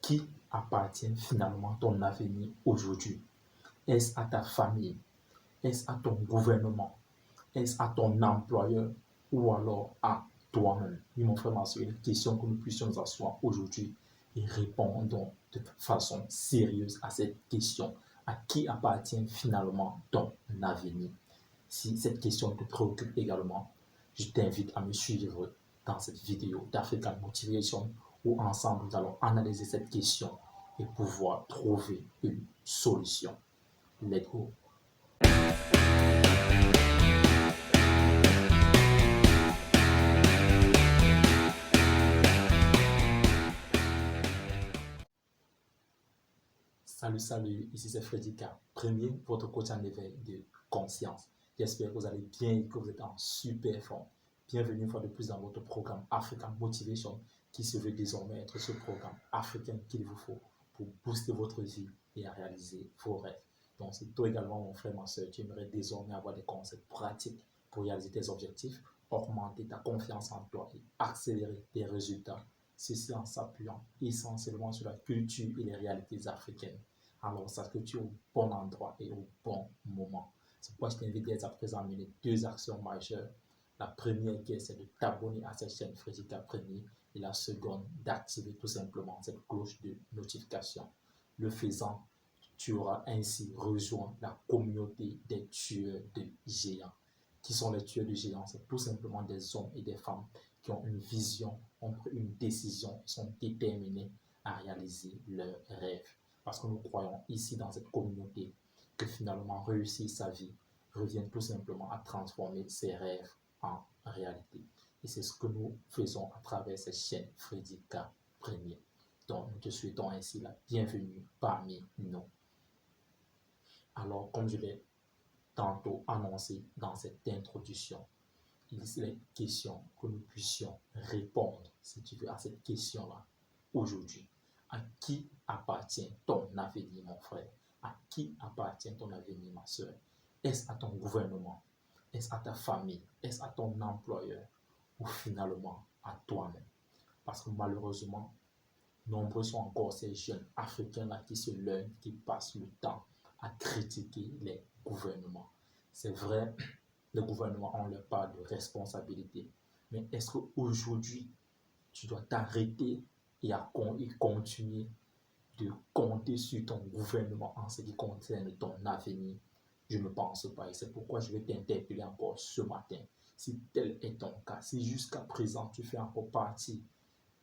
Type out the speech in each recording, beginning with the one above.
qui appartient finalement ton avenir aujourd'hui? Est-ce à ta famille? Est-ce à ton gouvernement? Est-ce à ton employeur? Ou alors à toi-même? Oui, mon frère, c'est une question que nous puissions nous asseoir aujourd'hui et répondre de façon sérieuse à cette question. À qui appartient finalement ton avenir? Si cette question te préoccupe également, je t'invite à me suivre dans cette vidéo d'African Motivation où ensemble nous allons analyser cette question et pouvoir trouver une solution. Let's go! Salut, ici c'est Freddy K, premier, votre coach en éveil de conscience. J'espère que vous allez bien et que vous êtes en super forme. Bienvenue une fois de plus dans votre programme African Motivation qui se veut désormais être ce programme africain qu'il vous faut pour booster votre vie et à réaliser vos rêves. Donc c'est toi également mon frère, ma soeur, tu aimerais désormais avoir des concepts pratiques pour réaliser tes objectifs, augmenter ta confiance en toi et accélérer tes résultats. Ceci en s'appuyant essentiellement sur la culture et les réalités africaines. Alors, sache que tu es au bon endroit et au bon moment. C'est pourquoi je t'invite dès à présent à mener deux actions majeures. La première c'est de t'abonner à cette chaîne Freddy Premier et la seconde d'activer tout simplement cette cloche de notification. Le faisant, tu auras ainsi rejoint la communauté des tueurs de géants. Qui sont les tueurs de géants? C'est tout simplement des hommes et des femmes qui ont une vision, ont pris une décision et sont déterminés à réaliser leurs rêves. Parce que nous croyons ici dans cette communauté que finalement réussir sa vie revient tout simplement à transformer ses rêves en réalité. Et c'est ce que nous faisons à travers cette chaîne Freddy K Premier. Donc nous te souhaitons ainsi la bienvenue parmi nous. Alors comme je l'ai tantôt annoncé dans cette introduction, il est question que nous puissions répondre, si tu veux, à cette question-là aujourd'hui. À qui appartient ton avenir, mon frère? À qui appartient ton avenir, ma soeur? Est-ce à ton gouvernement? Est-ce à ta famille? Est-ce à ton employeur? Ou finalement à toi-même? Parce que malheureusement, nombreux sont encore ces jeunes Africains-là qui se leurrent, qui passent le temps à critiquer les gouvernements. C'est vrai, les gouvernements ont leur part de responsabilité. Mais est-ce qu'aujourd'hui, tu dois t'arrêter et continuer de compter sur ton gouvernement en ce qui concerne ton avenir? Je ne pense pas. Et c'est pourquoi je vais t'interpeller encore ce matin. Si tel est ton cas, si jusqu'à présent tu fais encore partie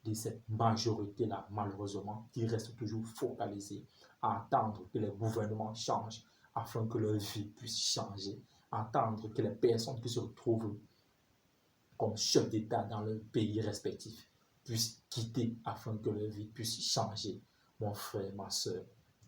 de cette majorité-là, malheureusement, qui reste toujours focalisée à attendre que les gouvernements changent afin que leur vie puisse changer, attendre que les personnes qui se retrouvent comme chefs d'État dans leur pays respectif puissent quitter afin que leur vie puisse changer. Mon frère, ma soeur,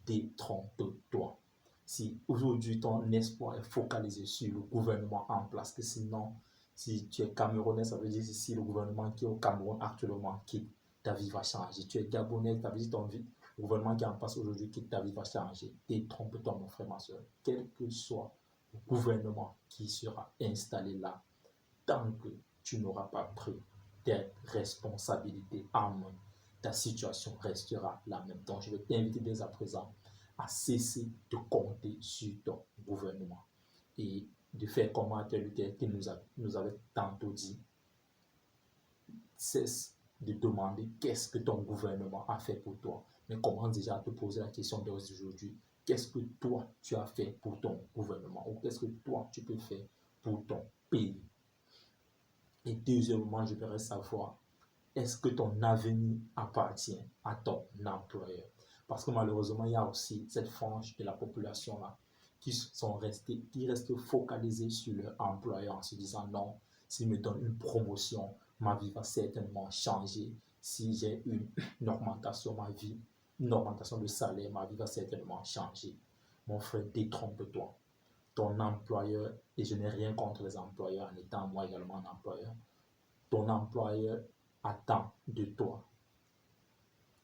détrompe-toi. Si aujourd'hui ton espoir est focalisé sur le gouvernement en place, que sinon, si tu es Camerounais, ça veut dire que si le gouvernement qui est au Cameroun actuellement quitte, ta vie va changer. Tu es Gabonais, ça veut dire que le gouvernement qui est en place aujourd'hui quitte, ta vie va changer. Détrompe-toi, mon frère, ma soeur. Quel que soit le gouvernement qui sera installé là, tant que tu n'auras pas pris tes responsabilités en main, ta situation restera la même. Donc, je vais t'inviter dès à présent à cesser de compter sur ton gouvernement et de faire comme Martin Luther qui nous avait tantôt dit. Cesse de demander qu'est-ce que ton gouvernement a fait pour toi, mais commence déjà à te poser la question d'aujourd'hui. Qu'est-ce que toi tu as fait pour ton gouvernement ou qu'est-ce que toi tu peux faire pour ton pays? Et deuxièmement, je voudrais savoir, est-ce que ton avenir appartient à ton employeur? Parce que malheureusement, il y a aussi cette frange de la population-là qui restent focalisés sur leur employeur en se disant non, s'il me donne une promotion, ma vie va certainement changer. Si j'ai une augmentation, une augmentation de salaire, ma vie va certainement changer. Mon frère, détrompe-toi. Ton employeur, et je n'ai rien contre les employeurs en étant moi également un employeur, ton employeur attend de toi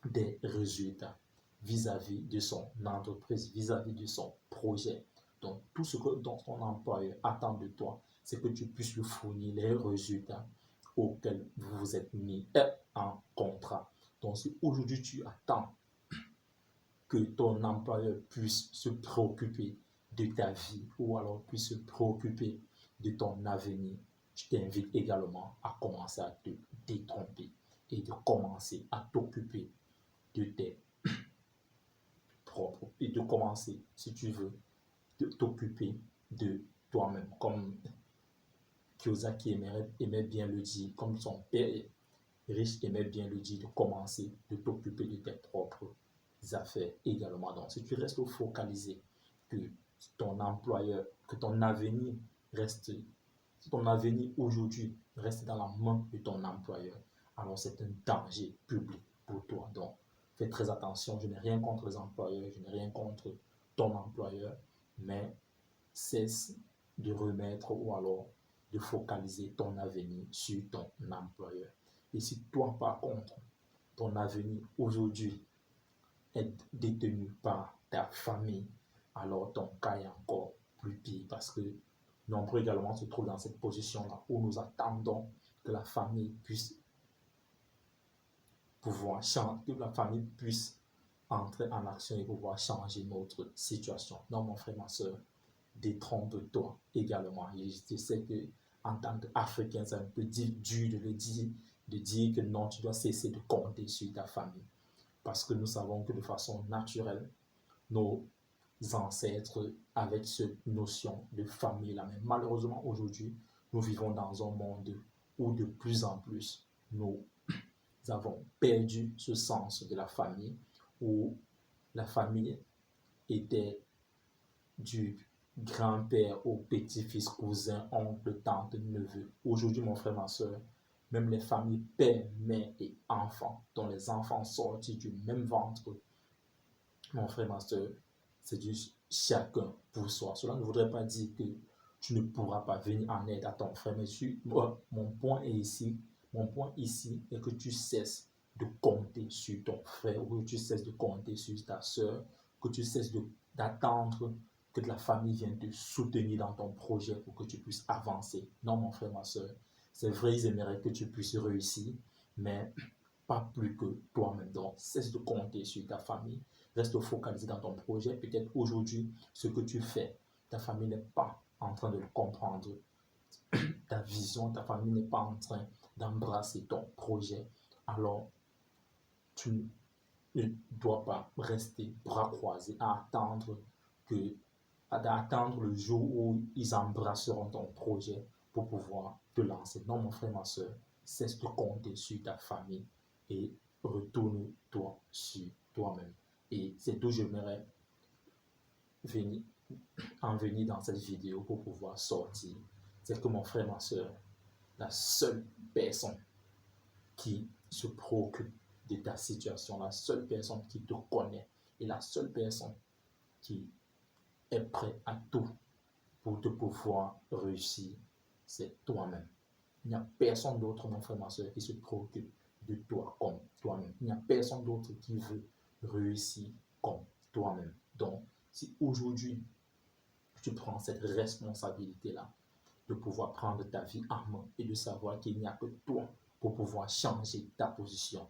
des résultats vis-à-vis de son entreprise, vis-à-vis de son projet. Donc, tout ce que ton employeur attend de toi, c'est que tu puisses lui fournir les résultats auxquels vous vous êtes mis en contrat. Donc, si aujourd'hui tu attends que ton employeur puisse se préoccuper de ta vie ou alors puisse se préoccuper de ton avenir, je t'invite également à commencer à te détromper et de commencer à t'occuper de tes propres et de commencer, si tu veux, de t'occuper de toi-même. Comme Kiyosaki aimait bien le dire, comme son père riche aimait bien le dire, de commencer de t'occuper de tes propres affaires également. Donc, si tu restes focalisé que ton employeur, que ton avenir reste, si ton avenir aujourd'hui reste dans la main de ton employeur, alors c'est un danger public pour toi. Donc, fais très attention. Je n'ai rien contre les employeurs, je n'ai rien contre ton employeur, mais cesse de remettre ou alors de focaliser ton avenir sur ton employeur. Et si toi, par contre, ton avenir aujourd'hui est détenu par ta famille, alors ton cas est encore plus pire parce que nombreux également se trouvent dans cette position-là où nous attendons que la famille puisse pouvoir changer, que la famille puisse entrer en action et pouvoir changer notre situation. Non, mon frère, ma soeur, détrompe-toi également. Et je sais que en tant qu'Africain, c'est un peu dur de le dire, de dire que non, tu dois cesser de compter sur ta famille. Parce que nous savons que de façon naturelle, nos ancêtres avaient cette notion de famille-là. Mais malheureusement, aujourd'hui, nous vivons dans un monde où de plus en plus, nous avons perdu ce sens de la famille, où la famille était du grand-père au petit-fils, cousin, oncle, tante, neveu. Aujourd'hui, mon frère, ma soeur, même les familles père, mère et enfants, dont les enfants sortis du même ventre, mon frère, ma soeur, c'est du chacun pour soi. Cela ne voudrait pas dire que tu ne pourras pas venir en aide à ton frère, mais mon point ici est que tu cesses de compter sur ton frère, ou que tu cesses de compter sur ta soeur, que tu cesses d'attendre que la famille vienne te soutenir dans ton projet pour que tu puisses avancer. Non, mon frère, ma soeur, c'est vrai, ils aimeraient que tu puisses réussir, mais pas plus que toi-même. Donc, cesse de compter sur ta famille, reste focalisé dans ton projet. Peut-être aujourd'hui, ce que tu fais, ta famille n'est pas en train de le comprendre. Ta vision, ta famille n'est pas en train d'embrasser ton projet. Alors, tu ne dois pas rester bras croisés à attendre le jour où ils embrasseront ton projet pour pouvoir te lancer. Non, mon frère, ma soeur, cesse de compter sur ta famille et retourne-toi sur toi-même. Et c'est d'où j'aimerais en venir dans cette vidéo pour pouvoir sortir. C'est que mon frère, ma soeur, la seule personne qui se préoccupe de ta situation, la seule personne qui te connaît et la seule personne qui est prête à tout pour te pouvoir réussir, c'est toi-même. Il n'y a personne d'autre, mon frère, ma soeur, qui se préoccupe de toi comme toi-même. Il n'y a personne d'autre qui veut réussir comme toi-même. Donc, si aujourd'hui, tu prends cette responsabilité-là de pouvoir prendre ta vie en main et de savoir qu'il n'y a que toi pour pouvoir changer ta position,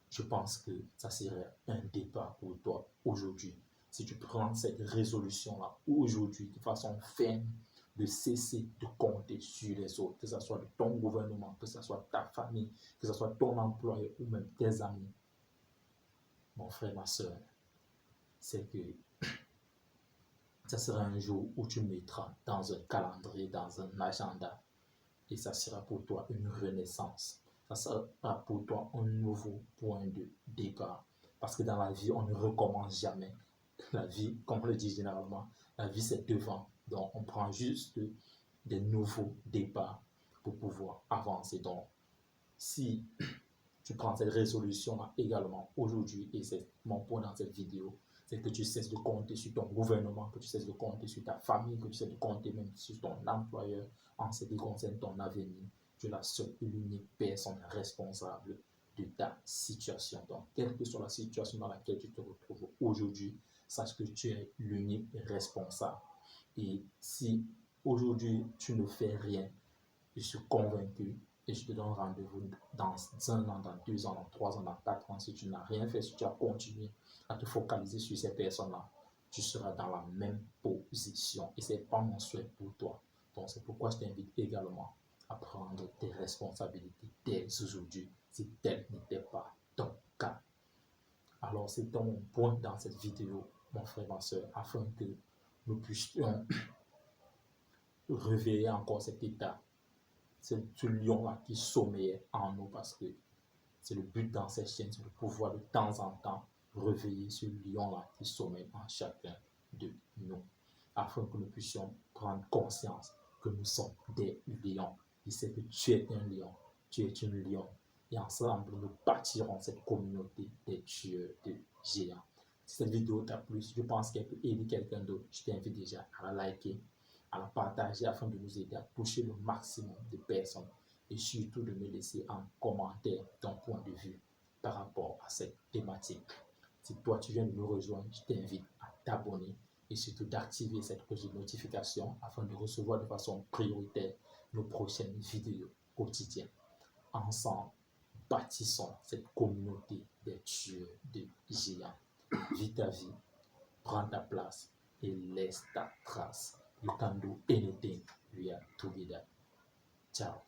je pense que ça serait un départ pour toi aujourd'hui. Si tu prends cette résolution-là aujourd'hui de façon ferme, de cesser de compter sur les autres, que ce soit ton gouvernement, que ce soit ta famille, que ce soit ton employeur ou même tes amis, mon frère, ma soeur, c'est que ça sera un jour où tu mettras dans un calendrier, dans un agenda, et ça sera pour toi une renaissance. Ça sera pour toi un nouveau point de départ. Parce que dans la vie, on ne recommence jamais. La vie, comme on le dit généralement, la vie c'est devant. Donc, on prend juste des nouveaux départs pour pouvoir avancer. Donc, si tu prends cette résolution-là également aujourd'hui, et c'est mon point dans cette vidéo, c'est que tu cesses de compter sur ton gouvernement, que tu cesses de compter sur ta famille, que tu cesses de compter même sur ton employeur en ce qui concerne ton avenir. Tu es la seule et l'unique personne responsable de ta situation. Donc, quelle que soit la situation dans laquelle tu te retrouves aujourd'hui, sache que tu es l'unique responsable. Et si aujourd'hui tu ne fais rien, je suis convaincu Et je te donne rendez-vous dans 1 an, dans 2 ans, dans 3 ans, dans 4 ans. Si tu n'as rien fait, si tu as continué à te focaliser sur ces personnes-là, tu seras dans la même position. Et ce n'est pas mon souhait pour toi. Donc c'est pourquoi je t'invite également à prendre tes responsabilités dès aujourd'hui, si tel n'était pas ton cas. Alors c'est mon point dans cette vidéo, mon frère, ma soeur, afin que nous puissions réveiller encore cet état, ce lion-là qui sommeille en nous, parce que c'est le but dans cette chaîne, c'est de pouvoir de temps en temps réveiller ce lion-là qui sommeille en chacun de nous, afin que nous puissions prendre conscience que nous sommes des lions. Il sait que tu es un lion, tu es une lion, et ensemble nous bâtirons cette communauté des tueurs de géants. Si cette vidéo t'a plu, si je pense qu'elle peut aider quelqu'un d'autre, je t'invite déjà à la liker, à la partager afin de nous aider à toucher le maximum de personnes, et surtout de me laisser en commentaire ton point de vue par rapport à cette thématique. Si toi tu viens de nous rejoindre, je t'invite à t'abonner et surtout d'activer cette cloche de notification afin de recevoir de façon prioritaire nos prochaines vidéos quotidiennes. Ensemble, bâtissons cette communauté des tueurs de géants. Vis ta vie, prends ta place et laisse ta trace. You can do anything we are together. Ciao.